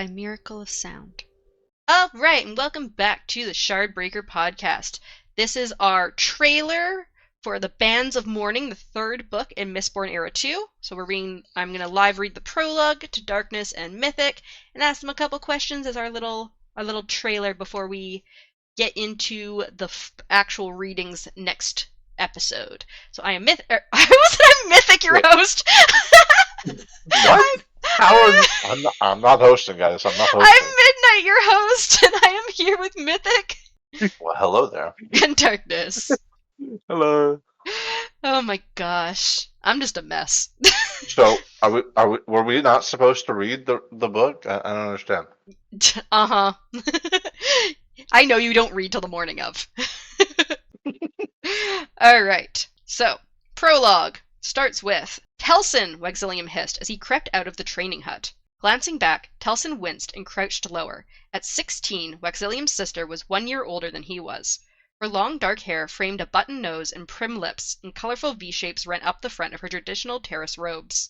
by miracle of sound. All right, and welcome back to the Shardbreaker podcast. This is our trailer for The Bands of Mourning, the third book in Mistborn Era 2. So I'm going to live read the prologue to Darkness and Mythic and ask them a couple questions as our little trailer before we get into the actual readings next episode. So I am Mythic, I'm Mythic, your host. What? I'm not hosting, guys. I'm not hosting. I'm Midnight, your host, and I am here with Mythic. Well, hello there. And Darkness. Hello. Oh my gosh, I'm just a mess. So, were we not supposed to read the book? I don't understand. Uh-huh. I know you don't read till the morning of. Alright, so, prologue starts with, Telsin, Wexilium hissed as he crept out of the training hut. Glancing back, Telsin winced and crouched lower. At 16, Wexilium's sister was 1 year older than he was. Her long dark hair framed a button nose and prim lips, and colorful V-shapes ran up the front of her traditional terrace robes.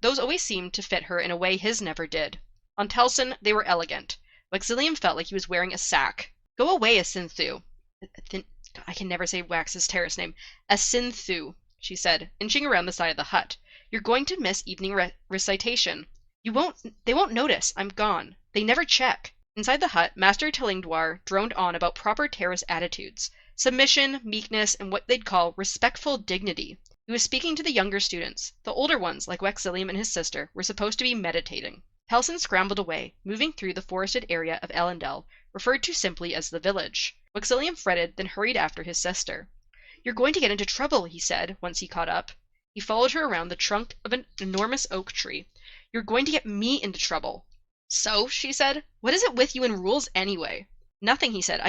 Those always seemed to fit her in a way his never did. On Telsin, they were elegant. Wexilium felt like he was wearing a sack. Go away, Asinthu. I can never say Wax's terrace name. Asinthu, she said, inching around the side of the hut. You're going to miss evening recitation. They won't notice. I'm gone. They never check. Inside the hut, Master Tillingdwar droned on about proper terrace attitudes. Submission, meekness, and what they'd call respectful dignity. He was speaking to the younger students. The older ones, like Wexilium and his sister, were supposed to be meditating. Telsin scrambled away, moving through the forested area of Elendel, referred to simply as the village. Wexilium fretted, then hurried after his sister. You're going to get into trouble, he said, once he caught up. He followed her around the trunk of an enormous oak tree. You're going to get me into trouble. So, she said, what is it with you and rules anyway? Nothing, he said,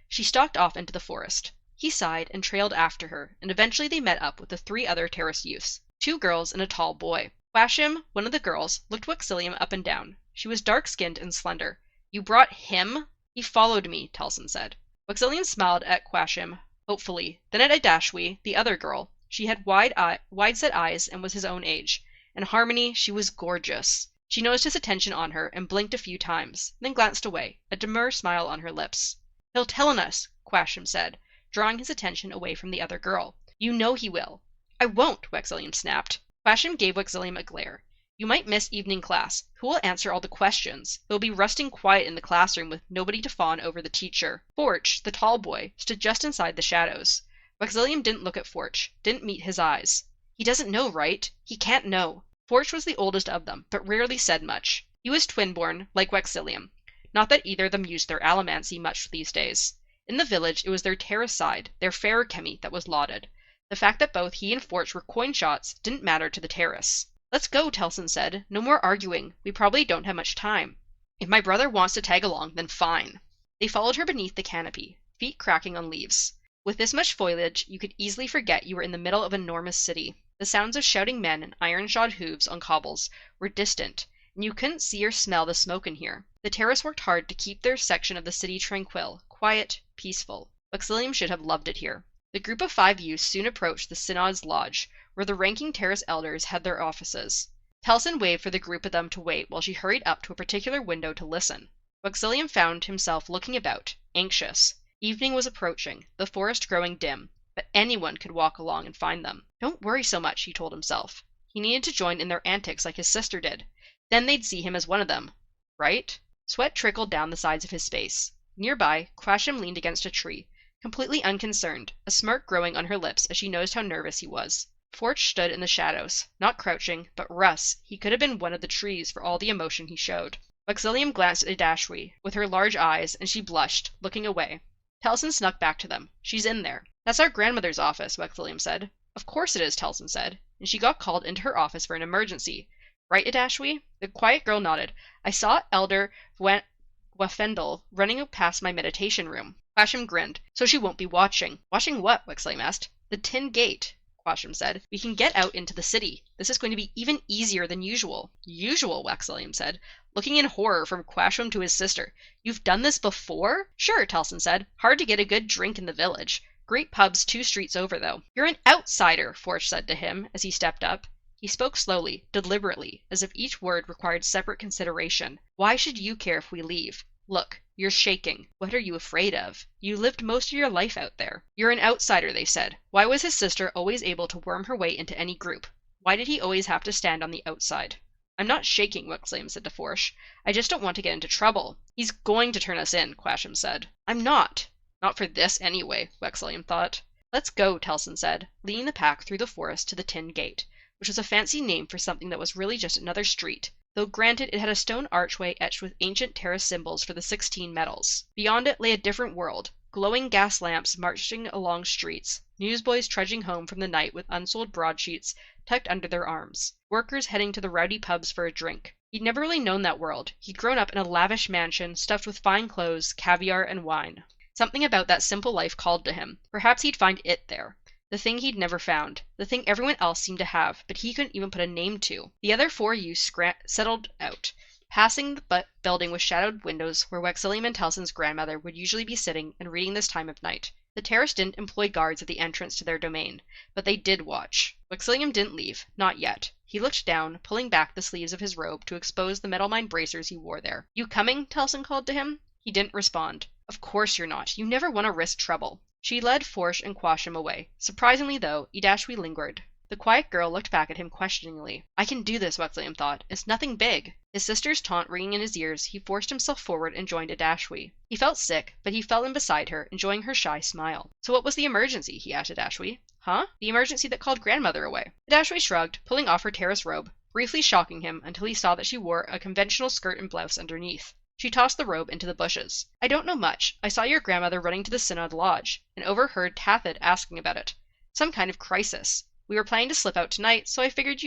She stalked off into the forest. He sighed and trailed after her, and eventually they met up with the 3 other terrace youths, 2 girls and a tall boy. Quashim, one of the girls, looked Wexilium up and down. She was dark-skinned and slender. You brought him? He followed me, Telsin said. Wexilium smiled at Quashim, hopefully, then at Adashwi, the other girl. She had wide-set eyes and was his own age. And Harmony, she was gorgeous. She noticed his attention on her and blinked a few times, then glanced away, a demure smile on her lips. He'll tell on us, Quashim said, drawing his attention away from the other girl. You know he will. I won't, Wexilium snapped. Quashim gave Wexilium a glare. You might miss evening class. Who will answer all the questions? They'll be rusting quiet in the classroom with nobody to fawn over the teacher. Forch, the tall boy, stood just inside the shadows. Wexilium didn't look at Forch, didn't meet his eyes. He doesn't know, right? He can't know. Forch was the oldest of them, but rarely said much. He was twin-born, like Wexilium. Not that either of them used their allomancy much these days. In the village, it was their terrace side, their fairer chemy, that was lauded. The fact that both he and Forch were coin shots didn't matter to the terrace. Let's go, Telsin said. No more arguing. We probably don't have much time. If my brother wants to tag along, then fine. They followed her beneath the canopy, feet cracking on leaves. With this much foliage, you could easily forget you were in the middle of an enormous city. The sounds of shouting men and iron-shod hooves on cobbles were distant, and you couldn't see or smell the smoke in here. The terrace worked hard to keep their section of the city tranquil, quiet, peaceful. Wexilium should have loved it here. The group of 5 youths soon approached the Synod's lodge, where the ranking terrace elders had their offices. Telsin waved for the group of them to wait while she hurried up to a particular window to listen. Wexilium found himself looking about, anxious. Evening was approaching, the forest growing dim, but anyone could walk along and find them. Don't worry so much, he told himself. He needed to join in their antics like his sister did. Then they'd see him as one of them. Right? Sweat trickled down the sides of his face. Nearby, Quashim leaned against a tree, completely unconcerned, a smirk growing on her lips as she noticed how nervous he was. Forch stood in the shadows, not crouching, but Russ, he could have been one of the trees for all the emotion he showed. Wexilium glanced at Adashwi, with her large eyes, and she blushed, looking away. Telsin snuck back to them. She's in there. That's our grandmother's office, Wexilium said. Of course it is, Telsin said, and she got called into her office for an emergency. Right, Adashwi? The quiet girl nodded. I saw Elder Wafendel running past my meditation room. Quashim grinned. So she won't be watching. Watching what? Wexilium asked. The tin gate, Quashim said. We can get out into the city. This is going to be even easier than usual. Usual, Wexilium said, looking in horror from Quashim to his sister. You've done this before? Sure, Telsin said. Hard to get a good drink in the village. Great pubs 2 streets over, though. You're an outsider, Forch said to him as he stepped up. He spoke slowly, deliberately, as if each word required separate consideration. Why should you care if we leave? Look, you're shaking. What are you afraid of? You lived most of your life out there. You're an outsider, they said. Why was his sister always able to worm her way into any group? Why did he always have to stand on the outside? I'm not shaking, Wexliam said to Forsh. I just don't want to get into trouble. He's going to turn us in, Quasham said. I'm not. Not for this anyway, Wexliam thought. Let's go, Telson said, leading the pack through the forest to the Tin Gate, which was a fancy name for something that was really just another street, though granted it had a stone archway etched with ancient terrace symbols for the 16 metals. Beyond it lay a different world, glowing gas lamps marching along streets, newsboys trudging home from the night with unsold broadsheets tucked under their arms, workers heading to the rowdy pubs for a drink. He'd never really known that world. He'd grown up in a lavish mansion stuffed with fine clothes, caviar, and wine. Something about that simple life called to him. Perhaps he'd find it there. The thing he'd never found. The thing everyone else seemed to have, but he couldn't even put a name to. The other 4 youths settled out, passing the building with shadowed windows where Wexliam and Telson's grandmother would usually be sitting and reading this time of night. The terrace didn't employ guards at the entrance to their domain, but they did watch. Wexliam didn't leave, not yet. He looked down, pulling back the sleeves of his robe to expose the metal mine bracers he wore there. You coming? Telson called to him. He didn't respond. Of course you're not. You never want to risk trouble. She led Forsh and Quasham away. Surprisingly, though, Idashwi lingered. The quiet girl looked back at him questioningly. I can do this, Wexliam thought. It's nothing big. His sister's taunt ringing in his ears, he forced himself forward and joined Idashwi. He felt sick, but he fell in beside her, enjoying her shy smile. So what was the emergency? He asked Idashwi. Huh? The emergency that called grandmother away. Idashwi shrugged, pulling off her terrace robe, briefly shocking him until he saw that she wore a conventional skirt and blouse underneath. She tossed the robe into the bushes. I don't know much. I saw your grandmother running to the Synod Lodge, and overheard Tathid asking about it. Some kind of crisis. We were planning to slip out tonight, so I figured,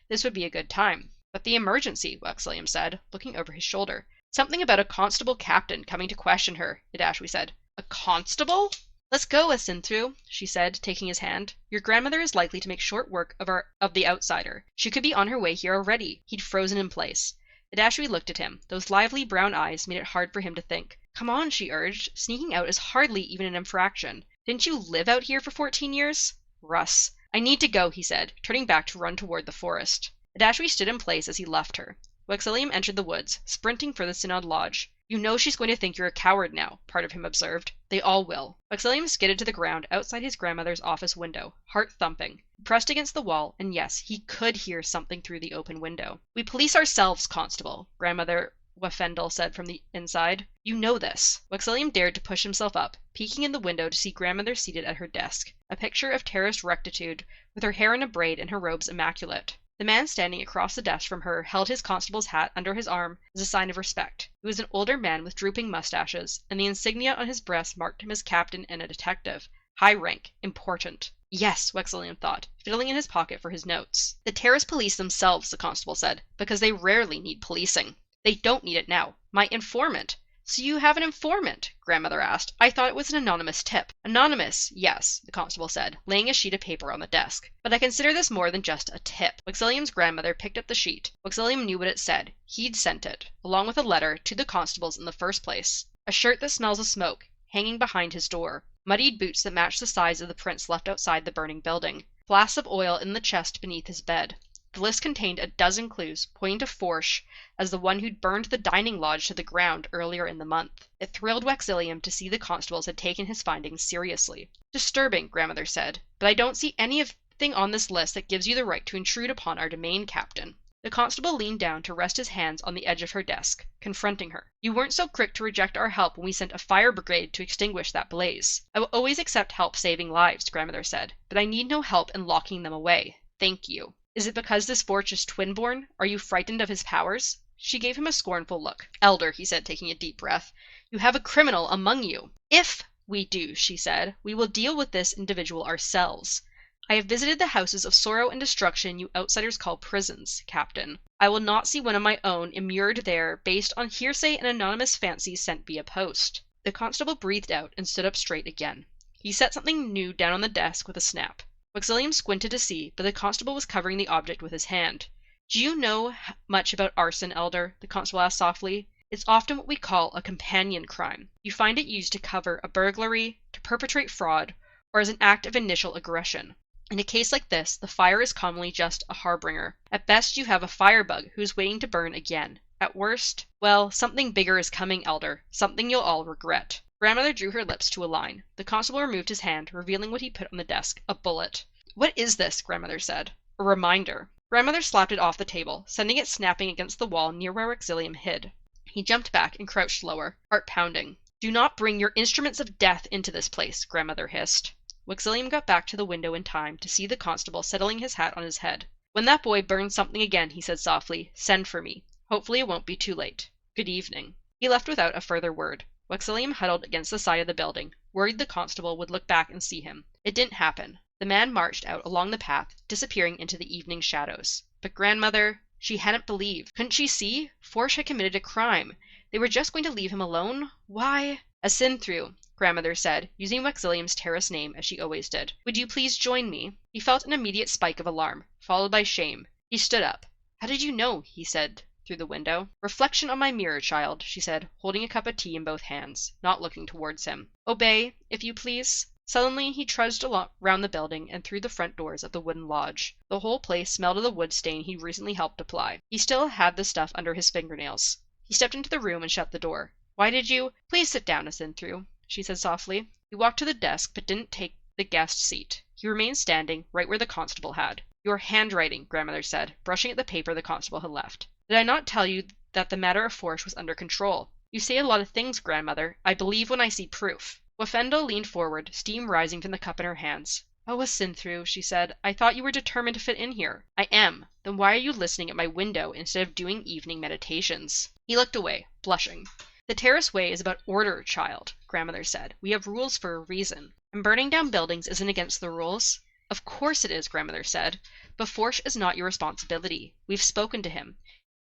this would be a good time. But the emergency, Wexliam said, looking over his shoulder. Something about a constable captain coming to question her, Idashwi said. A constable? Let's go, Asinthu, she said, taking his hand. Your grandmother is likely to make short work of the outsider. She could be on her way here already. He'd frozen in place. Idashwi looked at him. Those lively brown eyes made it hard for him to think. Come on, she urged. Sneaking out is hardly even an infraction. Didn't you live out here for 14 years? Russ. I need to go, he said, turning back to run toward the forest. Idashwi stood in place as he left her. Wexliam entered the woods, sprinting for the Synod Lodge. You know she's going to think you're a coward now, part of him observed. They all will. Wexliam skidded to the ground outside his grandmother's office window, heart thumping. He pressed against the wall, and yes, he could hear something through the open window. We police ourselves, Constable, Grandmother Wefendel said from the inside. You know this. Wexliam dared to push himself up, peeking in the window to see grandmother seated at her desk, a picture of terraced rectitude, with her hair in a braid and her robes immaculate. The man standing across the desk from her held his constable's hat under his arm as a sign of respect. He was an older man with drooping mustaches, and the insignia on his breast marked him as captain and a detective. High rank. Important. Yes, Wexliam thought, fiddling in his pocket for his notes. The terrace police themselves, the constable said, because they rarely need policing. They don't need it now. My informant. So you have an informant? Grandmother asked. I thought it was an anonymous tip. Anonymous, yes, the constable said, laying a sheet of paper on the desk. But I consider this more than just a tip. Wexliam's grandmother picked up the sheet. Wexliam knew what it said. He'd sent it, along with a letter, to the constables in the first place. A shirt that smells of smoke, hanging behind his door. Muddied boots that matched the size of the prints left outside the burning building. Flasks of oil in the chest beneath his bed. The list contained a dozen clues, pointing to Forsh as the one who'd burned the dining lodge to the ground earlier in the month. It thrilled Wexliam to see the constables had taken his findings seriously. Disturbing, Grandmother said, but I don't see anything on this list that gives you the right to intrude upon our domain, Captain. The constable leaned down to rest his hands on the edge of her desk, confronting her. You weren't so quick to reject our help when we sent a fire brigade to extinguish that blaze. I will always accept help saving lives, Grandmother said, but I need no help in locking them away. Thank you. Is it because this Forge is twin-born? Are you frightened of his powers? She gave him a scornful look. Elder, he said, taking a deep breath, you have a criminal among you. If we do, she said, we will deal with this individual ourselves. I have visited the houses of sorrow and destruction you outsiders call prisons, Captain. I will not see one of my own immured there based on hearsay and anonymous fancies sent via post. The constable breathed out and stood up straight again. He set something new down on the desk with a snap. Wexliam squinted to see, but the constable was covering the object with his hand. Do you know much about arson, Elder? The constable asked softly. It's often what we call a companion crime. You find it used to cover a burglary, to perpetrate fraud, or as an act of initial aggression. In a case like this, the fire is commonly just a harbinger. At best, you have a firebug who's waiting to burn again. At worst, well, something bigger is coming, Elder. Something you'll all regret. Grandmother drew her lips to a line. The constable removed his hand, revealing what he put on the desk, a bullet. What is this? Grandmother said. A reminder. Grandmother slapped it off the table, sending it snapping against the wall near where Exilium hid. He jumped back and crouched lower, heart pounding. Do not bring your instruments of death into this place, Grandmother hissed. Wexilium got back to the window in time to see the constable settling his hat on his head. When that boy burns something again, he said softly, send for me. Hopefully it won't be too late. Good evening. He left without a further word. Wexilium huddled against the side of the building, worried the constable would look back and see him. It didn't happen. The man marched out along the path, disappearing into the evening shadows. But grandmother, she hadn't believed. Couldn't she see? Forsh had committed a crime. They were just going to leave him alone? Why? A sin through, grandmother said, using Wexilium's terrace name as she always did. Would you please join me? He felt an immediate spike of alarm, followed by shame. He stood up. How did you know? He said through the window. Reflection on my mirror, child, she said, holding a cup of tea in both hands, not looking towards him. Obey, if you please. Suddenly he trudged round the building and through the front doors of the wooden lodge. The whole place smelled of the wood stain he'd recently helped apply. He still had the stuff under his fingernails. He stepped into the room and shut the door. Why did you— Please sit down, Asinthru, she said softly. He walked to the desk but didn't take the guest seat. He remained standing right where the constable had. Your handwriting, grandmother said, brushing at the paper the constable had left. Did I not tell you that the matter of Forsh was under control? You say a lot of things, grandmother. I believe when I see proof. Wafendo leaned forward, steam rising from the cup in her hands. Oh, Asinthru, she said, I thought you were determined to fit in here. I am. Then why are you listening at my window instead of doing evening meditations? He looked away, blushing. The terrace way is about order, child, grandmother said. We have rules for a reason. And burning down buildings isn't against the rules? Of course it is, grandmother said. But Forsh is not your responsibility. We've spoken to him.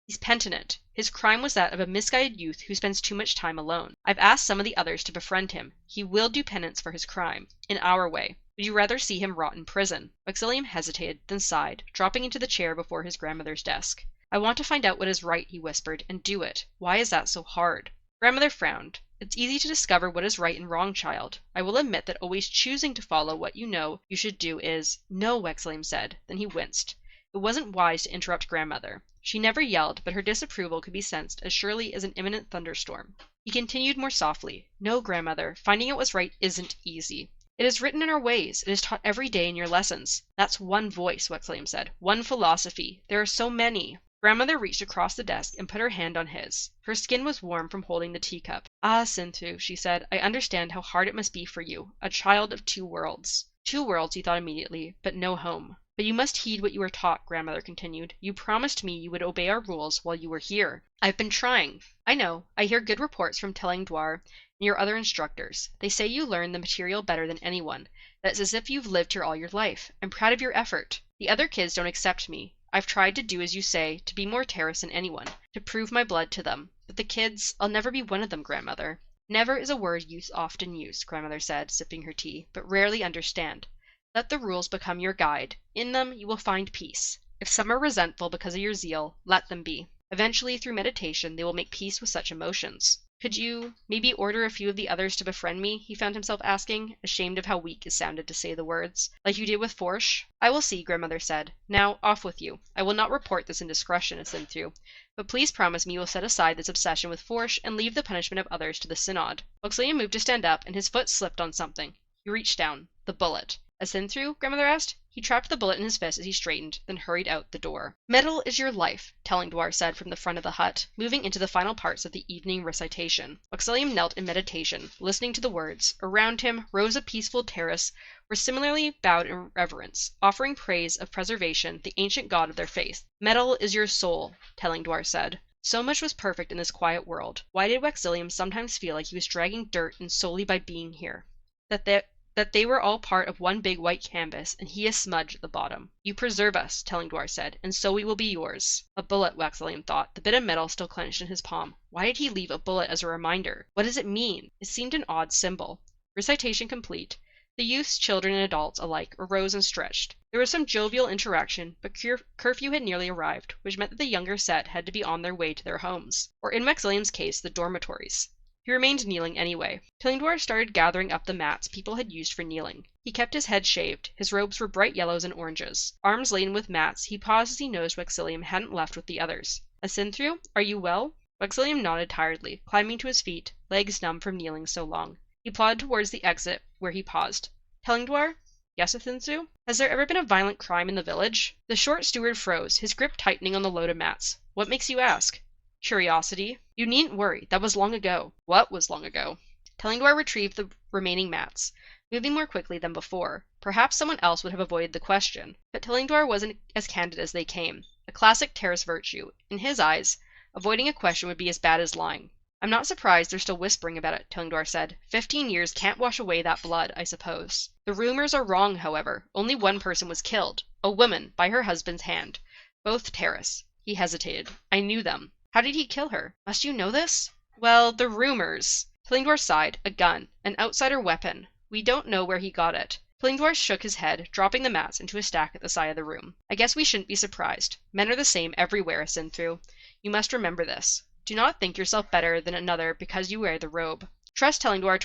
He's penitent. His crime was that of a misguided youth who spends too much time alone. I've asked some of the others to befriend him. He will do penance for his crime. In our way. Would you rather see him rot in prison? Wexilium hesitated, then sighed, dropping into the chair before his grandmother's desk. I want to find out what is right, he whispered, and do it. Why is that so hard? Grandmother frowned. It's easy to discover what is right and wrong, child. I will admit that always choosing to follow what you know you should do is— No, Wexilium said. Then he winced. It wasn't wise to interrupt grandmother. She never yelled, but her disapproval could be sensed as surely as an imminent thunderstorm. He continued more softly. No, grandmother, finding out what's right isn't easy. It is written in our ways. It is taught every day in your lessons. That's one voice, Wexilium said. One philosophy. There are so many. Grandmother reached across the desk and put her hand on his. Her skin was warm from holding the teacup. Ah, Sinthu, she said, I understand how hard it must be for you, a child of two worlds. Two worlds, he thought immediately, but no home. But you must heed what you were taught, grandmother continued. You promised me you would obey our rules while you were here. I've been trying. I know. I hear good reports from Telling Dwar and your other instructors. They say you learn the material better than anyone. That's as if you've lived here all your life. I'm proud of your effort. The other kids don't accept me. I've tried to do as you say, to be more Terrace than anyone, to prove my blood to them. But the kids, I'll never be one of them, grandmother. Never is a word youth often use, grandmother said, sipping her tea, but rarely understand. Let the rules become your guide. In them you will find peace. If some are resentful because of your zeal, let them be. Eventually, through meditation, they will make peace with such emotions. Could you maybe order a few of the others to befriend me? He found himself asking, ashamed of how weak it sounded to say the words. Like you did with Forsh? I will see, grandmother said. Now, off with you. I will not report this indiscretion, Asinthu, but please promise me you will set aside this obsession with Forsh and leave the punishment of others to the synod. Oxelium moved to stand up, and his foot slipped on something. He reached down. The bullet. Asinthu? Grandmother asked. He trapped the bullet in his fist as he straightened, then hurried out the door. Metal is your life, Tellingdwar said from the front of the hut, moving into the final parts of the evening recitation. Oxelium knelt in meditation, listening to the words. Around him rose a peaceful terrace, where similarly bowed in reverence, offering praise of preservation, the ancient god of their faith. Metal is your soul, Tellingdwar said. So much was perfect in this quiet world. Why did Wexilium sometimes feel like he was dragging dirt in solely by being here? That they were all part of one big white canvas, and he a smudge at the bottom. You preserve us, Tellingdwar said, and so we will be yours. A bullet, Wexilium thought, the bit of metal still clenched in his palm. Why did he leave a bullet as a reminder? What does it mean? It seemed an odd symbol. Recitation complete. The youths, children, and adults alike arose and stretched. There was some jovial interaction, but curfew had nearly arrived, which meant that the younger set had to be on their way to their homes, or in Wexilium's case, the dormitories. He remained kneeling anyway. Tillingdwar started gathering up the mats people had used for kneeling. He kept his head shaved. His robes were bright yellows and oranges. Arms laden with mats, he paused as he noticed Wexilium hadn't left with the others. Asinthru, are you well? Wexilium nodded tiredly, climbing to his feet, legs numb from kneeling so long. He plodded towards the exit, where he paused. Tillingdwar? Yes, Athinthu? Has there ever been a violent crime in the village? The short steward froze, his grip tightening on the load of mats. What makes you ask? Curiosity. You needn't worry, that was long ago. What was long ago? Tillingdwar retrieved the remaining mats, moving more quickly than before. Perhaps someone else would have avoided the question, but Tillingdwar wasn't as candid as they came. A classic terrace virtue. In his eyes, avoiding a question would be as bad as lying. I'm not surprised they're still whispering about it, Tillingdwar said. 15 years can't wash away that blood, I suppose. The rumors are wrong, however. Only one person was killed. A woman, by her husband's hand. Both terrace. He hesitated. I knew them. How did he kill her? Must you know this? Well, the rumors. Tillingdwar sighed. A gun. An outsider weapon. We don't know where he got it. Tillingdwar shook his head, dropping the mats into a stack at the side of the room. I guess we shouldn't be surprised. Men are the same everywhere, Asinthru. You must remember this. Do not think yourself better than another because you wear the robe. Trust Tillingdwar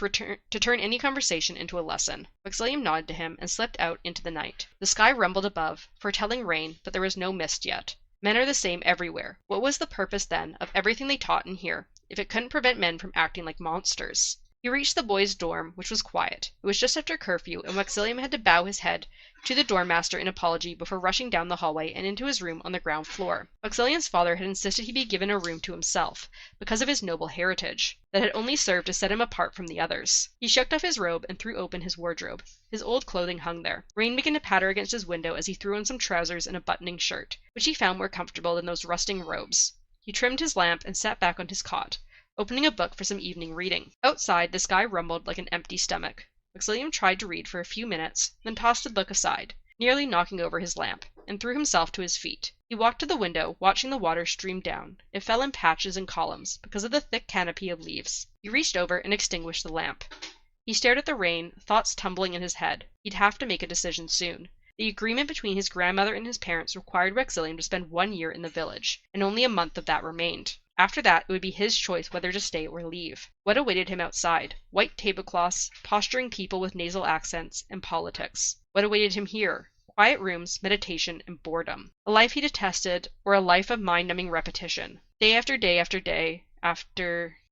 to turn any conversation into a lesson. Wexilium nodded to him and slipped out into the night. The sky rumbled above, foretelling rain, but there was no mist yet. Men are the same everywhere. What was the purpose, then, of everything they taught in here, if it couldn't prevent men from acting like monsters? He reached the boys' dorm, which was quiet. It was just after curfew, and Wexilium had to bow his head to the dorm master in apology before rushing down the hallway and into his room on the ground floor. Wexilium's father had insisted he be given a room to himself, because of his noble heritage, that had only served to set him apart from the others. He shucked off his robe and threw open his wardrobe. His old clothing hung there. Rain began to patter against his window as he threw on some trousers and a buttoning shirt, which he found more comfortable than those rusting robes. He trimmed his lamp and sat back on his cot, opening a book for some evening reading. Outside, the sky rumbled like an empty stomach. Wexilium tried to read for a few minutes, then tossed the book aside, nearly knocking over his lamp, and threw himself to his feet. He walked to the window, watching the water stream down. It fell in patches and columns, because of the thick canopy of leaves. He reached over and extinguished the lamp. He stared at the rain, thoughts tumbling in his head. He'd have to make a decision soon. The agreement between his grandmother and his parents required Wexilium to spend 1 year in the village, and only a month of that remained. After that, it would be his choice whether to stay or leave. What awaited him outside? White tablecloths, posturing people with nasal accents, and politics. What awaited him here? Quiet rooms, meditation, and boredom. A life he detested, or a life of mind-numbing repetition. Day after day after day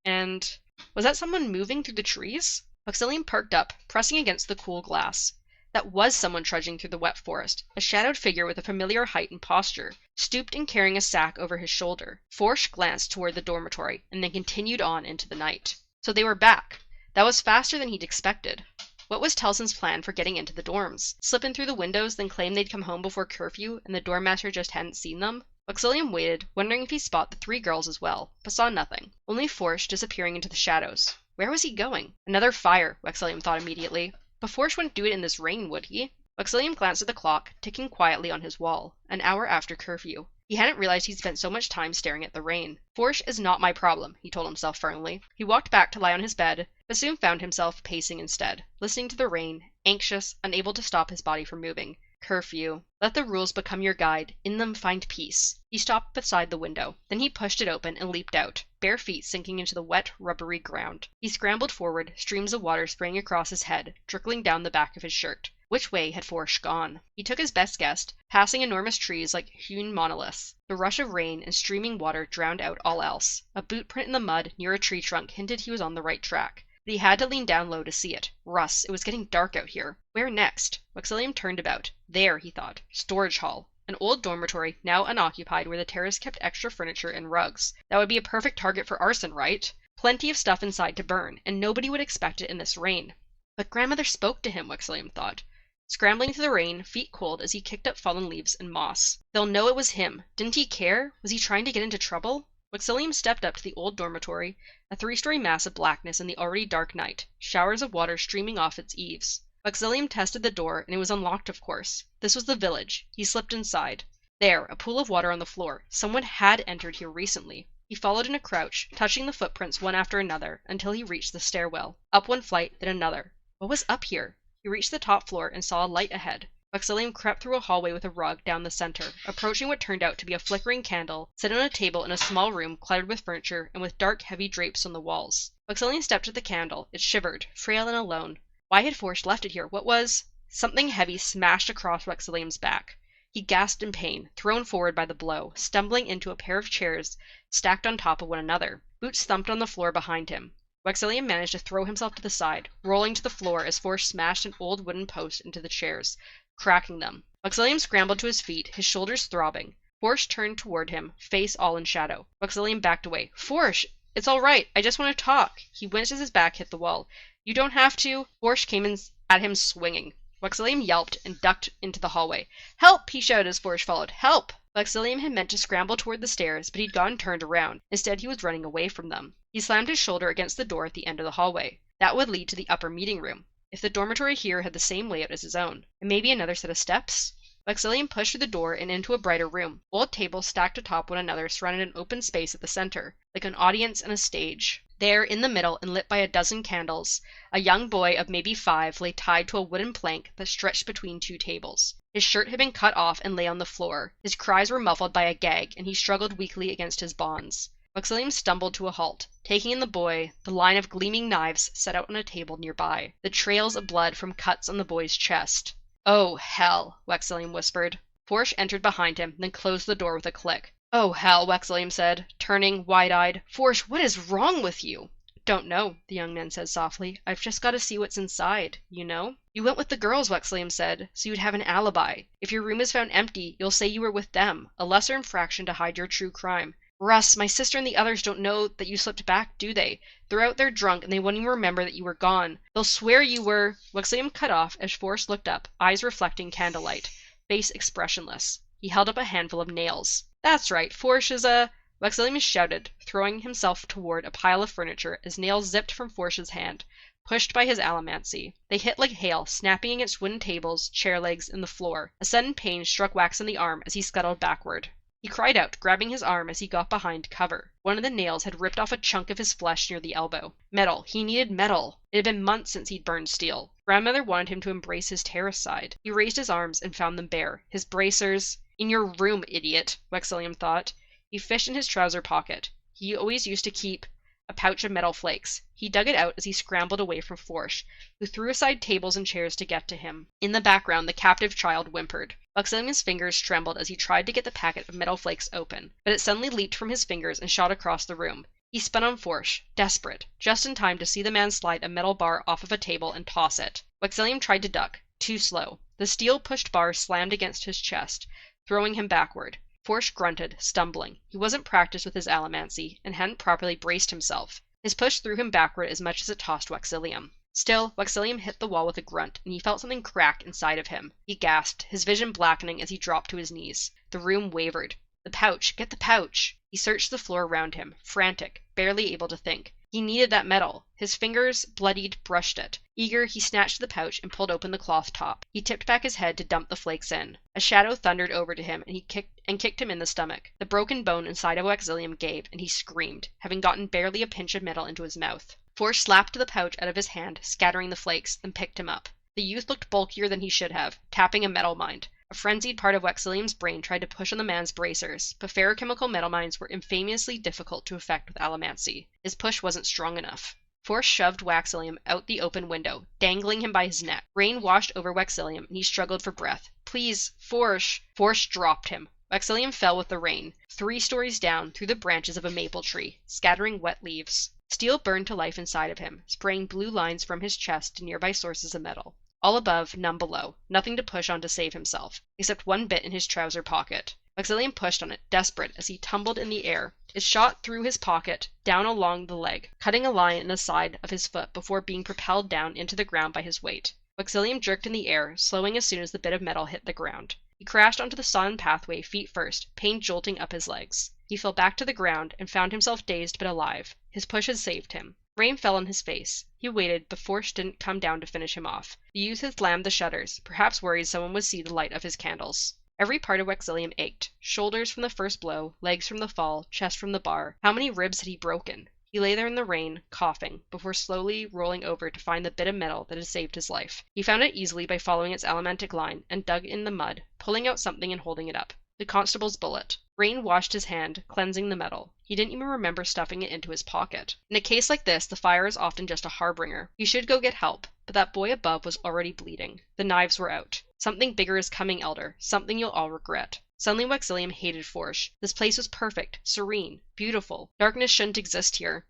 and... Was that someone moving through the trees? Wexilium perked up, pressing against the cool glass. That was someone trudging through the wet forest, a shadowed figure with a familiar height and posture, stooped and carrying a sack over his shoulder. Forsh glanced toward the dormitory, and then continued on into the night. So they were back. That was faster than he'd expected. What was Telson's plan for getting into the dorms? Slip in through the windows, then claim they'd come home before curfew, and the dorm master just hadn't seen them? Wexilium waited, wondering if he'd spot the 3 girls as well, but saw nothing. Only Forsh disappearing into the shadows. Where was he going? Another fire, Wexilium thought immediately. But Forsh wouldn't do it in this rain, would he? Wexilium glanced at the clock, ticking quietly on his wall. An hour after curfew. He hadn't realized he'd spent so much time staring at the rain. Forsh is not my problem, he told himself firmly. He walked back to lie on his bed, but soon found himself pacing instead, listening to the rain, anxious, unable to stop his body from moving. Curfew. Let the rules become your guide. In them find peace. He stopped beside the window. Then he pushed it open and leaped out, bare feet sinking into the wet, rubbery ground. He scrambled forward, streams of water spraying across his head, trickling down the back of his shirt. Which way had Forsh gone? He took his best guess, passing enormous trees like hewn monoliths. The rush of rain and streaming water drowned out all else. A boot print in the mud near a tree trunk hinted he was on the right track. But he had to lean down low to see it. Russ, it was getting dark out here. Where next? Wexilium turned about. There, he thought. Storage hall. An old dormitory, now unoccupied, where the terrace kept extra furniture and rugs. That would be a perfect target for arson, right? Plenty of stuff inside to burn, and nobody would expect it in this rain. But grandmother spoke to him, Wexilium thought. Scrambling through the rain, feet cold as he kicked up fallen leaves and moss. They'll know it was him. Didn't he care? Was he trying to get into trouble? Wexilium stepped up to the old dormitory, a 3-story mass of blackness in the already dark night, showers of water streaming off its eaves. Wexilium tested the door, and it was unlocked, of course. This was the village. He slipped inside. There, a pool of water on the floor. Someone had entered here recently. He followed in a crouch, touching the footprints one after another, until he reached the stairwell. Up one flight, then another. What was up here? He reached the top floor and saw a light ahead. Wexilium crept through a hallway with a rug down the center, approaching what turned out to be a flickering candle set on a table in a small room cluttered with furniture and with dark, heavy drapes on the walls. Wexilium stepped to the candle. It shivered, frail and alone. Why had Forrest left it here? What was... Something heavy smashed across Wexilium's back. He gasped in pain, thrown forward by the blow, stumbling into a pair of chairs stacked on top of one another. Boots thumped on the floor behind him. Wexilium managed to throw himself to the side, rolling to the floor as Forrest smashed an old wooden post into the chairs, cracking them. Wexilium scrambled to his feet, his shoulders throbbing. Forrest turned toward him, face all in shadow. Wexilium backed away. "Forrest, it's all right. I just want to talk." He winced as his back hit the wall. "You don't have to." Forrest came in at him swinging. Wexilium yelped and ducked into the hallway. "Help!" he shouted as Forrest followed. "Help!" Wexilium had meant to scramble toward the stairs, but he'd gone turned around. Instead, he was running away from them. He slammed his shoulder against the door at the end of the hallway. That would lead to the upper meeting room. If the dormitory here had the same layout as his own, and maybe another set of steps? Wexilium pushed through the door and into a brighter room. Old tables stacked atop one another surrounded an open space at the center, like an audience and a stage. There, in the middle, and lit by a dozen candles, a young boy of maybe 5 lay tied to a wooden plank that stretched between 2 tables. His shirt had been cut off and lay on the floor. His cries were muffled by a gag, and he struggled weakly against his bonds. Wexilium stumbled to a halt, taking in the boy, the line of gleaming knives set out on a table nearby, the trails of blood from cuts on the boy's chest. "Oh, hell," Wexilium whispered. Forrest entered behind him, then closed the door with a click. "Oh, hell," Wexilium said, turning, wide-eyed. "Forrest, what is wrong with you?" "Don't know," the young man said softly. "I've just got to see what's inside, you know?" "You went with the girls," Wexilium said, "so you'd have an alibi. If your room is found empty, you'll say you were with them, a lesser infraction to hide your true crime." "Russ, my sister and the others don't know that you slipped back, do they? They're out there drunk, and they won't even remember that you were gone. They'll swear you were—" Wexilium cut off as Forrest looked up, eyes reflecting candlelight, face expressionless. He held up a handful of nails. "That's right, Forrest is a—" Wexilium shouted, throwing himself toward a pile of furniture as nails zipped from Forrest's hand, pushed by his allomancy. They hit like hail, snapping against wooden tables, chair legs, and the floor. A sudden pain struck Wax in the arm as he scuttled backward. He cried out, grabbing his arm as he got behind cover. One of the nails had ripped off a chunk of his flesh near the elbow. Metal. He needed metal. It had been months since he'd burned steel. Grandmother wanted him to embrace his terrace side. He raised his arms and found them bare. His bracers... "In your room, idiot," Wexilium thought. He fished in his trouser pocket. He always used to keep a pouch of metal flakes. He dug it out as he scrambled away from Forrest, who threw aside tables and chairs to get to him. In the background, the captive child whimpered. Wexilium's fingers trembled as he tried to get the packet of metal flakes open, but it suddenly leaped from his fingers and shot across the room. He spun on Forrest, desperate, just in time to see the man slide a metal bar off of a table and toss it. Wexilium tried to duck, too slow. The steel-pushed bar slammed against his chest, throwing him backward. Forrest grunted, stumbling. He wasn't practiced with his allomancy, and hadn't properly braced himself. His push threw him backward as much as it tossed Wexilium. Still, Wexilium hit the wall with a grunt, and he felt something crack inside of him. He gasped, his vision blackening as he dropped to his knees. The room wavered. The pouch! Get the pouch! He searched the floor around him, frantic, barely able to think. He needed that metal. His fingers, bloodied, brushed it. Eager, he snatched the pouch and pulled open the cloth top. He tipped back his head to dump the flakes in. A shadow thundered over to him, and he kicked him in the stomach. The broken bone inside of Wexilium gave, and he screamed, having gotten barely a pinch of metal into his mouth. Forrest slapped the pouch out of his hand, scattering the flakes, then picked him up. The youth looked bulkier than he should have, tapping a metal mind. A frenzied part of Wexilium's brain tried to push on the man's bracers, but ferrochemical metal minds were infamously difficult to effect with allomancy. His push wasn't strong enough. Forrest shoved Wexilium out the open window, dangling him by his neck. Rain washed over Wexilium, and he struggled for breath. "Please, Forrest!" Forrest dropped him. Wexilium fell with the rain, 3 stories down, through the branches of a maple tree, scattering wet leaves. Steel burned to life inside of him, spraying blue lines from his chest to nearby sources of metal. All above, none below. Nothing to push on to save himself, except one bit in his trouser pocket. Wexilium pushed on it, desperate, as he tumbled in the air. It shot through his pocket, down along the leg, cutting a line in the side of his foot before being propelled down into the ground by his weight. Wexilium jerked in the air, slowing as soon as the bit of metal hit the ground. He crashed onto the sodden pathway feet first, pain jolting up his legs. He fell back to the ground and found himself dazed but alive. His push had saved him. Rain fell on his face. He waited, but Forrest didn't come down to finish him off. The youth had slammed the shutters, perhaps worried someone would see the light of his candles. Every part of Wexilium ached. Shoulders from the first blow, legs from the fall, chest from the bar. How many ribs had he broken? He lay there in the rain, coughing, before slowly rolling over to find the bit of metal that had saved his life. He found it easily by following its allomantic line and dug in the mud, pulling out something and holding it up. The constable's bullet. Rain washed his hand, cleansing the metal. He didn't even remember stuffing it into his pocket. In a case like this, the fire is often just a harbinger. He should go get help, but that boy above was already bleeding. The knives were out. Something bigger is coming, Elder. Something you'll all regret. Suddenly Wexilium hated Forge. This place was perfect, serene, beautiful. Darkness shouldn't exist here.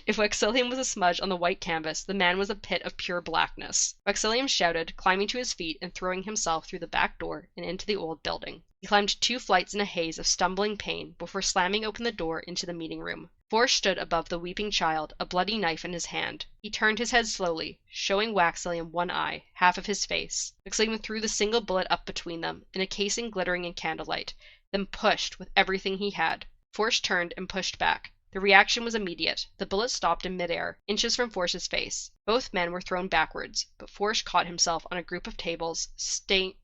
If Wexilium was a smudge on the white canvas, the man was a pit of pure blackness. Wexilium shouted, climbing to his feet and throwing himself through the back door and into the old building. He climbed 2 flights in a haze of stumbling pain before slamming open the door into the meeting room. Forge stood above the weeping child, a bloody knife in his hand. He turned his head slowly, showing Wexilium one eye, half of his face. Wexilium threw the single bullet up between them, in a casing glittering in candlelight, then pushed with everything he had. Forge turned and pushed back. The reaction was immediate. The bullet stopped in midair, inches from Forge's face. Both men were thrown backwards, but Forge caught himself on a group of tables, staying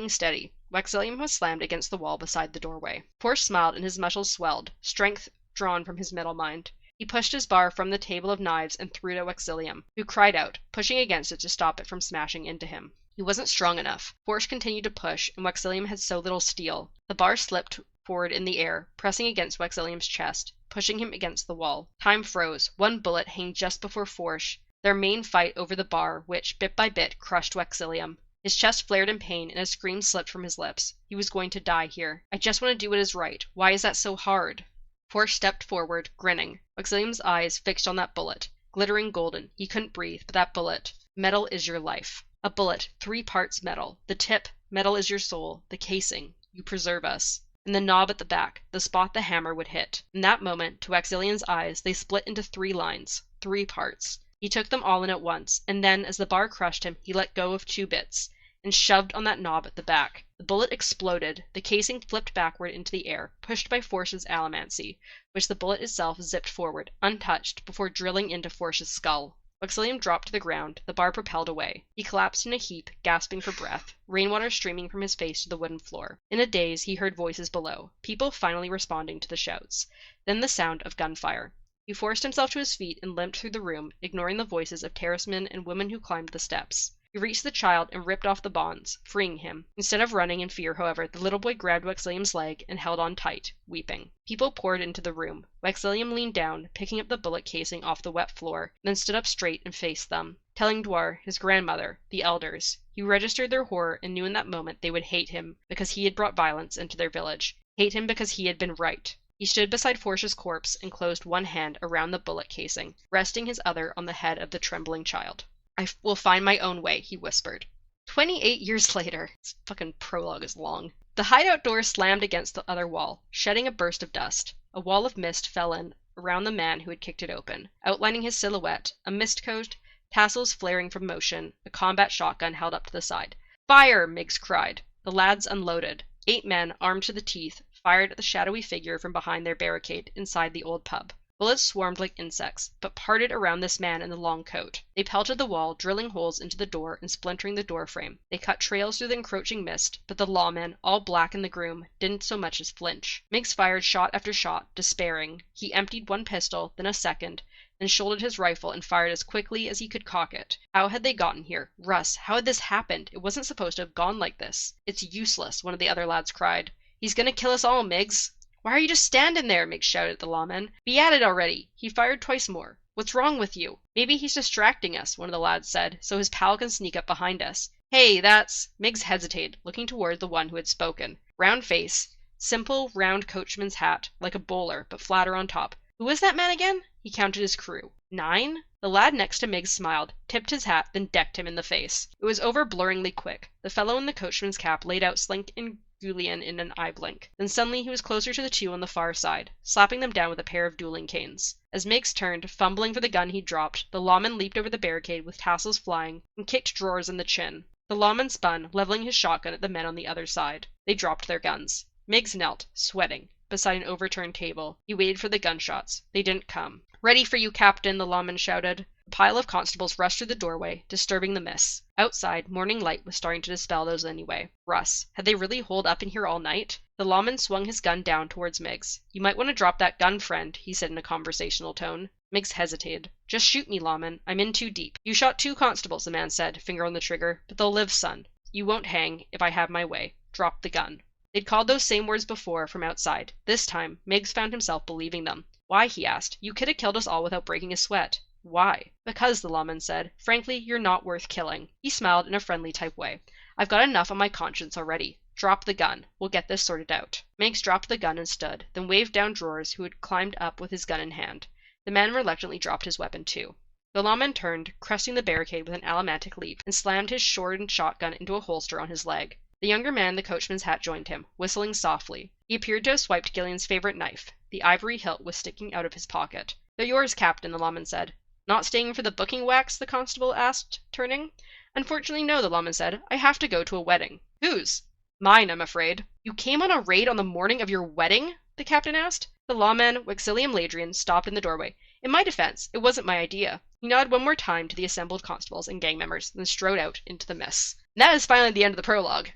steady. Wexilium was slammed against the wall beside the doorway. Forge smiled and his muscles swelled, strength drawn from his metal mind. He pushed his bar from the table of knives and threw it at Wexilium, who cried out, pushing against it to stop it from smashing into him. He wasn't strong enough. Forge continued to push, and Wexilium had so little steel. The bar slipped forward in the air, pressing against Wexilium's chest, pushing him against the wall. Time froze. One bullet hanged just before Forge, their main fight over the bar, which, bit by bit, crushed Wexilium. His chest flared in pain, and a scream slipped from his lips. He was going to die here. I just want to do what is right. Why is that so hard? Forge stepped forward, grinning. Wexilium's eyes fixed on that bullet. Glittering golden. He couldn't breathe, but that bullet. Metal is your life. A bullet, 3 parts metal. The tip, metal is your soul. The casing, you preserve us. And the knob at the back, the spot the hammer would hit. In that moment, to Wexilium's eyes, they split into 3 lines, 3 parts. He took them all in at once, and then, as the bar crushed him, he let go of 2 bits, and shoved on that knob at the back. The bullet exploded. The casing flipped backward into the air, pushed by Forge's allomancy, which the bullet itself zipped forward, untouched, before drilling into Forge's skull. Wexilium dropped to the ground. The bar propelled away. He collapsed in a heap, gasping for breath, rainwater streaming from his face to the wooden floor. In a daze, he heard voices below, people finally responding to the shouts. Then the sound of gunfire. He forced himself to his feet and limped through the room, ignoring the voices of terracemen and women who climbed the steps. He reached the child and ripped off the bonds, freeing him. Instead of running in fear, however, the little boy grabbed Wexilium's leg and held on tight, weeping. People poured into the room. Wexilium leaned down, picking up the bullet casing off the wet floor, then stood up straight and faced them, telling Dwar, his grandmother, the elders. He registered their horror and knew in that moment they would hate him because he had brought violence into their village. Hate him because he had been right. He stood beside Forge's corpse and closed one hand around the bullet casing, resting his other on the head of the trembling child. I will find my own way, he whispered. 28 years later. This fucking prologue is long. The hideout door slammed against the other wall, shedding a burst of dust. A wall of mist fell in around the man who had kicked it open, outlining his silhouette, a mist coat, tassels flaring from motion, a combat shotgun held up to the side. Fire! Miggs cried. The lads unloaded. 8 men, armed to the teeth, fired at the shadowy figure from behind their barricade inside the old pub. Bullets swarmed like insects, but parted around this man in the long coat. They pelted the wall, drilling holes into the door and splintering the door frame. They cut trails through the encroaching mist, but the lawman, all black in the gloom, didn't so much as flinch. Miggs fired shot after shot, despairing. He emptied one pistol, then a second, then shouldered his rifle and fired as quickly as he could cock it. How had they gotten here? Russ, how had this happened? It wasn't supposed to have gone like this. It's useless, one of the other lads cried. He's gonna kill us all, Miggs. Why are you just standing there? Miggs shouted at the lawman. Be at it already. He fired twice more. What's wrong with you? Maybe he's distracting us, one of the lads said, so his pal can sneak up behind us. Hey, that's... Miggs hesitated, looking toward the one who had spoken. Round face, simple, round coachman's hat, like a bowler, but flatter on top. Who was that man again? He counted his crew. 9? The lad next to Miggs smiled, tipped his hat, then decked him in the face. It was over blurringly quick. The fellow in the coachman's cap laid out Slink and Julian in an eye blink. Then suddenly he was closer to the 2 on the far side, slapping them down with a pair of dueling canes. As Miggs turned, fumbling for the gun he'd dropped, the lawman leaped over the barricade with tassels flying and kicked Drawers in the chin. The lawman spun, leveling his shotgun at the men on the other side. They dropped their guns. Miggs knelt, sweating, beside an overturned table. He waited for the gunshots. They didn't come. Ready for you, Captain, the lawman shouted. pile of constables rushed through the doorway, disturbing the mists. Outside, morning light was starting to dispel those anyway. Russ, had they really holed up in here all night? The lawman swung his gun down towards Miggs. You might want to drop that gun, friend, he said in a conversational tone. Miggs hesitated. Just shoot me, lawman. I'm in too deep. You shot 2 constables, the man said, finger on the trigger, but they'll live, son. You won't hang, if I have my way. Drop the gun. They'd called those same words before from outside. This time, Miggs found himself believing them. Why, he asked. You could have killed us all without breaking a sweat. Why? Because, the lawman said. Frankly, you're not worth killing. He smiled in a friendly type way. I've got enough on my conscience already. Drop the gun. We'll get this sorted out. Miggs dropped the gun and stood, then waved down Drawers, who had climbed up with his gun in hand. The man reluctantly dropped his weapon too. The lawman turned, cresting the barricade with an alamatic leap, and slammed his shortened shotgun into a holster on his leg. The younger man in the coachman's hat joined him, whistling softly. He appeared to have swiped Gillian's favorite knife. The ivory hilt was sticking out of his pocket. They're yours, Captain, the lawman said. Not staying for the booking wax? The constable asked, turning. Unfortunately, no, the lawman said. I have to go to a wedding. Whose? Mine, I'm afraid. You came on a raid on the morning of your wedding? The captain asked. The lawman, Wexilium Ladrian, stopped in the doorway. In my defense, it wasn't my idea. He nodded one more time to the assembled constables and gang members, then strode out into the mists. And that is finally the end of the prologue.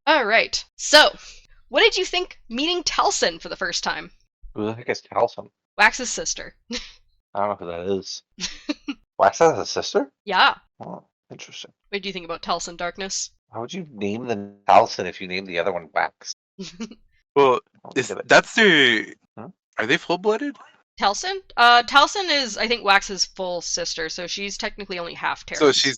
Alright, so, what did you think meeting Telsin for the first time? Who the heck is Talsum? Wax's sister. I don't know who that is. Wax has a sister? Yeah. Oh, interesting. What do you think about Telsin, Darkness? Why would you name the Talson if you named the other one Wax? Well, I don't get it. that's their. Huh? Are they full-blooded? Telsin? Telsin is, I think, Wax's full sister, so she's technically only half Terran. So she's.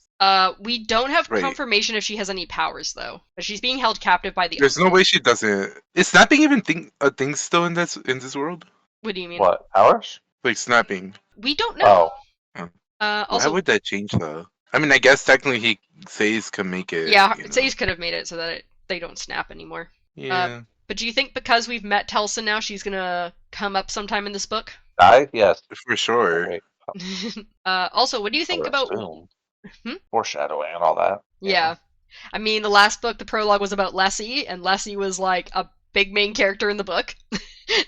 We don't have Right. confirmation if she has any powers, though. But she's being held captive by the There's no way she doesn't. Is snapping even a thing still in this world? What do you mean? What? Powers? Like snapping. We don't know. Oh. Why Also, would that change though? I mean, I guess technically Says can make it. yeah, you know. Says could have made it so that they don't snap anymore. Yeah. But do you think because we've met Telsin now, she's gonna come up sometime in this book? Die? Yes. For sure. Wait, Also, what do you think I about... assume. Hmm? Foreshadowing and all that. Yeah. I mean, the last book, the prologue, was about Lessie, and Lessie was like a big main character in the book.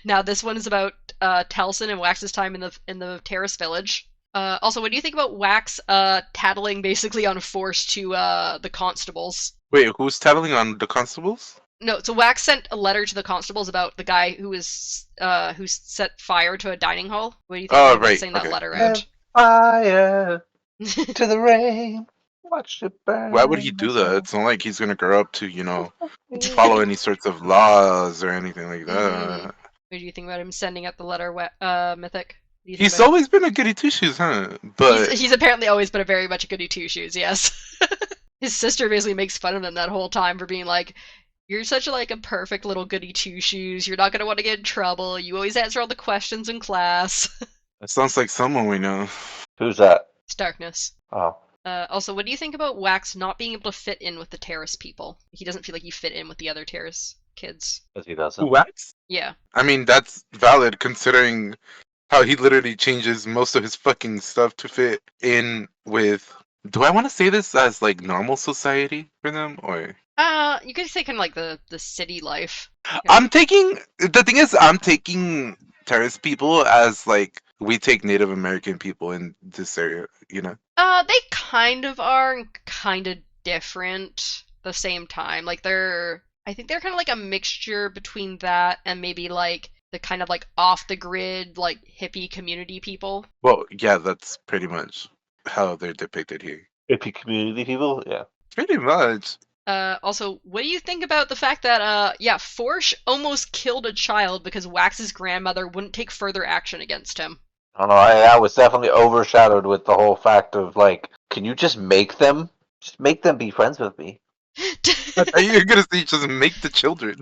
Now this one is about Telsin and Wax's time in the Terrace village. Also, what do you think about Wax tattling basically on force to the constables? Wait, who's tattling on the constables? No, so Wax sent a letter to the constables about the guy who set fire to a dining hall. What do you think Oh, of right, sending that okay. letter out? Fire to the rain. Watch it burn. Why would he do that? It's not like he's gonna grow up to, follow any sorts of laws or anything like that. What do you think about him sending out the letter, Mythic? What do you think He's about it? always been a goody two shoes, huh? But He's apparently always been a very much a goody two shoes, yes. His sister basically makes fun of him that whole time for being like, you're such a perfect little goody two shoes. You're not gonna want to get in trouble. You always answer all the questions in class. it sounds like someone we know. Who's that? It's Darkness. Oh. Also, what do you think about Wax not being able to fit in with the Terrace people? He doesn't feel like he fit in with the other Terrace kids. Because he doesn't. Who Wax? Yeah. I mean, that's valid considering how he literally changes most of his fucking stuff to fit in with. Do I want to say this as normal society for them or? You could say kind of like the city life. I'm taking Terrace people as we take Native American people in this area, They kind of are and kind of different at the same time. I think they're kind of like a mixture between that and maybe the kind of off the grid hippie community people. Well, yeah, that's pretty much how they're depicted here. Hippie community people? Yeah. Pretty much. Also, what do you think about the fact that, Forsh almost killed a child because Wax's grandmother wouldn't take further action against him? I don't know, that was definitely overshadowed with the whole fact of, can you just make them? Just make them be friends with me. Are you gonna say just make the children?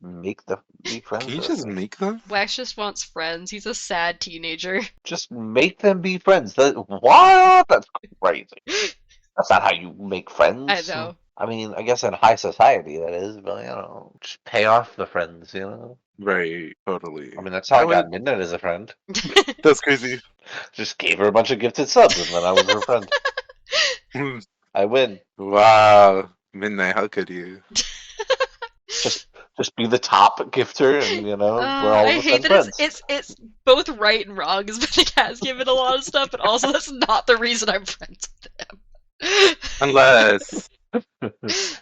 Make them be friends Can you with just me. make them? Wax just wants friends. He's a sad teenager. Just make them be friends. What? That's crazy. That's not how you make friends. I know. I mean, I guess in high society that is, but just pay off the friends, Right, totally. I mean, that's how I That got would- Midnight as a friend. That's crazy. Just gave her a bunch of gifted subs, and then I was her friend. I win. Wow, Midnight, how could you? Just be the top gifter, and we're all I of a hate sudden that friends. it's both right and wrong, because Bennett has given a lot of stuff, but also that's not the reason I'm friends with him. Unless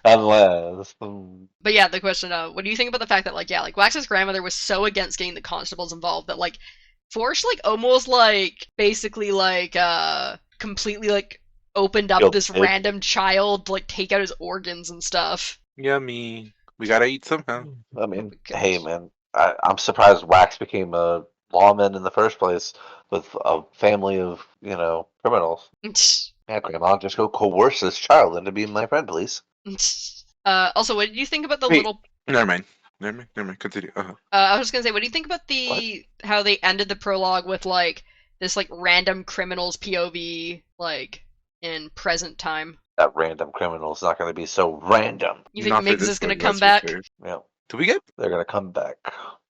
Unless. But yeah, the question what do you think about the fact that like Wax's grandmother was so against getting the constables involved that like Forrest like almost like basically like completely like opened up this Guilty. random child to like take out his organs and stuff. yummy. We gotta eat somehow. I mean, Good. hey man, I'm surprised Wax became a lawman in the first place with a family of, criminals. Yeah, Grandma, just go coerce this child into being my friend, please. Also, what did you think about the Wait. little Never mind. Continue. I was just gonna say, what do you think about how they ended the prologue with like this like random criminal's POV like in present time? That random criminal is not going to be so random. You think Not for Miggs this is gonna one, come that's for back? sure. Yeah, Do we get? they're going to come back.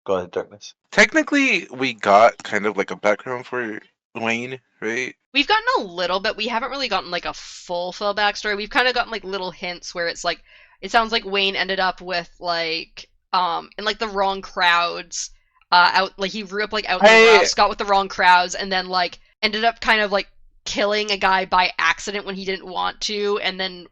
Go ahead, Darkness. Technically, we got kind of like a background for Wayne, right? We've gotten a little bit. We haven't really gotten like a full backstory. We've kind of gotten like little hints where it's like it sounds like Wayne ended up with like in like the wrong crowds. Out like he grew up like out in the roughs, got with the wrong crowds, and then like ended up kind of like killing a guy by accident when he didn't want to, and then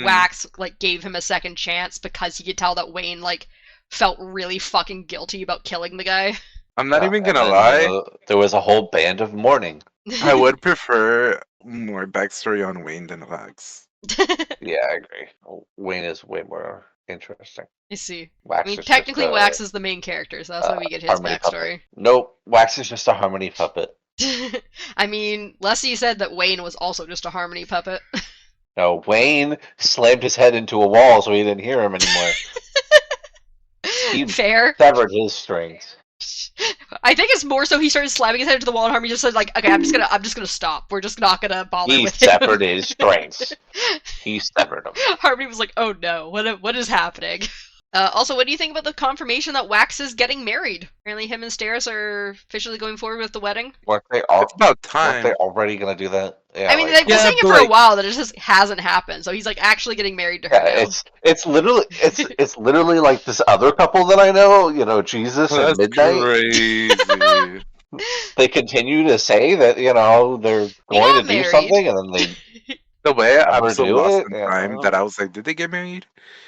Wax like gave him a second chance because he could tell that Wayne like felt really fucking guilty about killing the guy. I'm not even gonna And then, lie. there was a whole band of mourning. I would prefer more backstory on Wayne than Wax. Yeah, I agree. Wayne is way more interesting. I see. Wax I mean, is technically, just a Wax is the main character, so that's why we get his harmony backstory. puppet. Nope, Wax is just a harmony puppet. I mean, Leslie said that Wayne was also just a harmony puppet. No, Wayne slammed his head into a wall so he didn't hear him anymore. He Fair. severed his strings. I think it's more so he started slamming his head into the wall, and Harmony just said like, "Okay, I'm just gonna stop. We're just not gonna bother He with him." severed his strings. He severed them. Harmony was like, "Oh no, what is happening?" Also, what do you think about the confirmation that Wax is getting married? Apparently, him and Steris are officially going forward with the wedding. Weren't they It's about time. already gonna do that? Yeah, I mean, they've been Yeah, saying it but, for a like- while that it just hasn't happened. So he's like actually getting married to her now. it's literally like this other couple that I know. Jesus and That's Midnight. crazy. They continue to say that they're going got to do married. something, and then they The way I'm Never so do lost it? in Yeah, time that I was like, did they get married?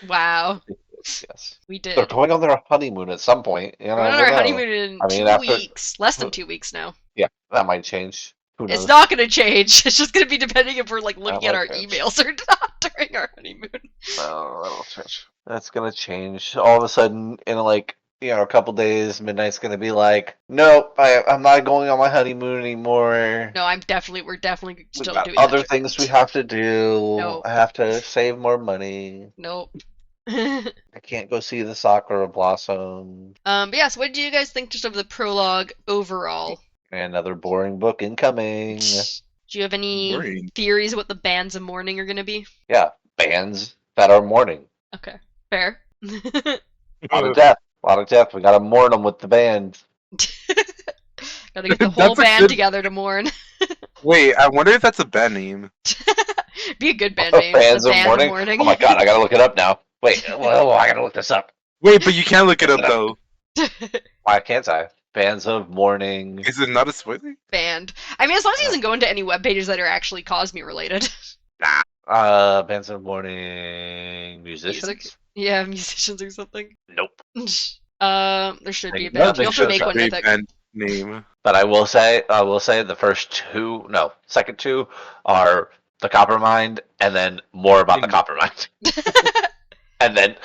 Wow, yes, we they're did. going on their honeymoon at some point. We're on our honeymoon in I mean, 2 after- weeks, less than 2 weeks now. Yeah, that might change. Who knows? It's not going to change. It's just going to be depending if we're like looking That at our might change. emails or not during our honeymoon. No, that'll change. That's gonna change. All of a sudden, in a couple days, Midnight's gonna be like, "Nope, I'm not going on my honeymoon anymore. No, we're definitely We've still got doing other that. things we have to do. No. I have to save more money. Nope. I can't go see the Sakura blossom. But yeah, so what do you guys think just of the prologue overall? Another boring book incoming. Do you have any Boring. theories of what the bands of mourning are going to be? Yeah, bands that are mourning. Okay, fair. A lot of death. We gotta mourn them with the band. Gotta get the whole That's a band good- together to mourn. Wait, I wonder if that's a band name. Be a good band name. Bands The of Band Mourning? of Mourning. Oh my god, I gotta look it up now. Wait, well, I gotta look this up. Wait, but you can't look it up though. Why can't I? Bands of Mourning. Is it not a spoiler? Band. I mean, as long as he doesn't go into any web pages that are actually Cosme related. Bands of Mourning musicians? Music. Yeah, musicians or something. Nope. There should be a No, band. they You'll have to should make have one Big mythic. band name. But I will say the second two are the Coppermind, and then more about the Coppermind. And then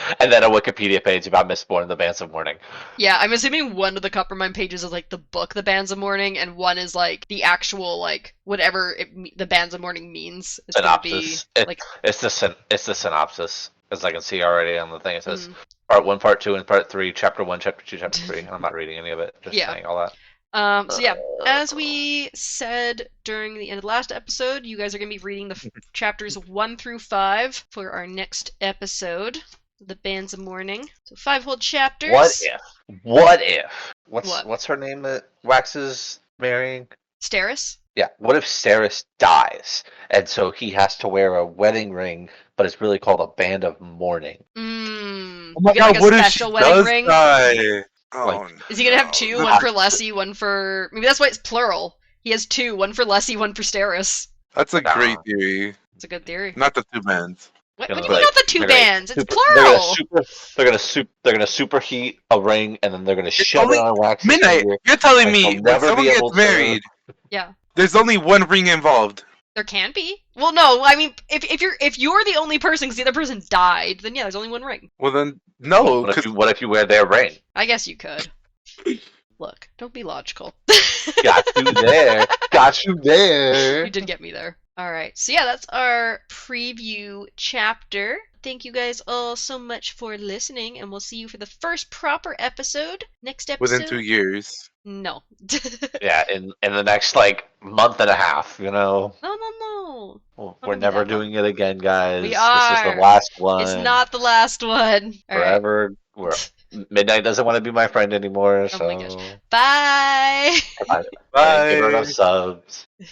a Wikipedia page about Mistborn, the Bands of Mourning. Yeah, I'm assuming one of the Coppermine pages is like the book, The Bands of Mourning, and one is like the actual like whatever the Bands of Mourning means. It's gonna be Synopsis. like It's the synopsis, as I can see already on the thing. It says Mm. Part 1, Part 2, and Part 3, Chapter 1, Chapter 2, Chapter 3. And I'm not reading any of it. Just Yeah. saying all that. So yeah, as we said during the end of the last episode, you guys are gonna be reading the chapters 1 through 5 for our next episode, The Bands of Mourning. So 5 whole chapters. What if? What? What's her name that Wax is marrying? Steris? Yeah. What if Steris dies, and so he has to wear a wedding ring, but it's really called a band of mourning? Mmm. Oh my you get like god, a what if she special wedding does ring? die? Oh, Like, Is he gonna have two? no. One for Lessie, one for... Maybe that's why it's plural. He has two. One for Lessie, one for Steris. That's a Nah. great theory. It's a good theory. Not the two bands. What Gonna do you be mean like- not the two they're gonna- bands? It's super- plural! They're gonna superheat a ring, and then they're gonna shove only it on wax. Midnight, you're telling and me he'll when never someone be gets able to- married, Yeah. there's only one ring involved. There can be. Well, no, I mean, if you're the only person because the other person died, then yeah, there's only one ring. Well then, no, What if because what if you wear their ring? I guess you could. Look, don't be logical. Got you there. Got you there. You did get me there. All right. So yeah, that's our preview chapter. Thank you guys all so much for listening, and we'll see you for the first proper episode next episode. within 2 years. No. Yeah, in the next like month and a half, you know. No. We're gonna be never that long. doing it again, guys. We This is are. the last one. It's not the last one. All right. Forever. Midnight doesn't want to be my friend anymore, so Oh my gosh. Bye. Bye. Bye. Give her enough subs. Bye.